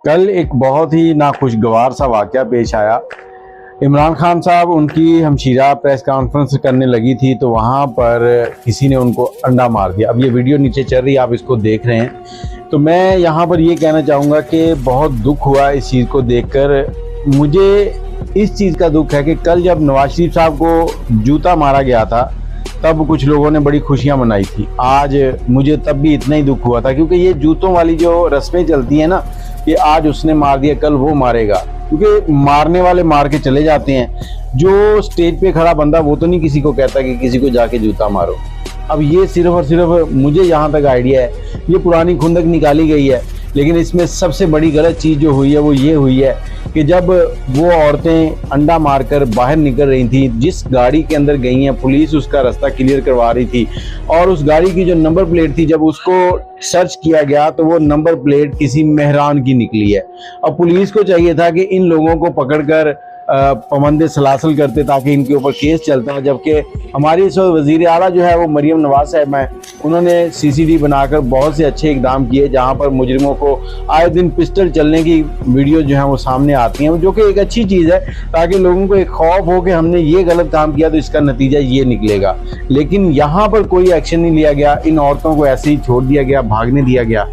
कल एक बहुत ही नाखुशगवार सा वाक़या पेश आया। इमरान खान साहब उनकी हमशीरा प्रेस कॉन्फ्रेंस करने लगी थी तो वहाँ पर किसी ने उनको अंडा मार दिया। अब ये वीडियो नीचे चल रही है, आप इसको देख रहे हैं। तो मैं यहाँ पर ये कहना चाहूँगा कि बहुत दुख हुआ इस चीज़ को देखकर। मुझे इस चीज़ का दुख है कि कल जब नवाज शरीफ साहब को जूता मारा गया था तब कुछ लोगों ने बड़ी खुशियां मनाई थी। आज मुझे तब भी इतना ही दुख हुआ था, क्योंकि ये जूतों वाली जो रस्में चलती हैं ना, कि आज उसने मार दिया कल वो मारेगा, क्योंकि मारने वाले मार के चले जाते हैं। जो स्टेज पे खड़ा बंदा वो तो नहीं किसी को कहता कि किसी को जाके जूता मारो। अब ये सिर्फ और सिर्फ मुझे जहाँ तक आइडिया है, ये पुरानी खुंदक निकाली गई है। लेकिन इसमें सबसे बड़ी गलत चीज़ जो हुई है वो ये हुई है कि जब वो औरतें अंडा मारकर बाहर निकल रही थी, जिस गाड़ी के अंदर गई हैं, पुलिस उसका रास्ता क्लियर करवा रही थी और उस गाड़ी की जो नंबर प्लेट थी, जब उसको सर्च किया गया तो वो नंबर प्लेट किसी मेहरान की निकली है। अब पुलिस को चाहिए था कि इन लोगों को पकड़कर पाबंद सलासल करते ताकि इनके ऊपर केस चलता। जबकि हमारी इस वज़ीर आला जो है वो मरियम नवाज साहब हैं, उन्होंने CCTV बनाकर बहुत से अच्छे इकदाम किए, जहां पर मुजरिमों को आए दिन पिस्टल चलने की वीडियो जो है वो सामने आती हैं, जो कि एक अच्छी चीज़ है, ताकि लोगों को एक खौफ हो कि हमने ये गलत काम किया तो इसका नतीजा ये निकलेगा। लेकिन यहाँ पर कोई एक्शन नहीं लिया गया, इन औरतों को ऐसे ही छोड़ दिया गया, भागने दिया गया।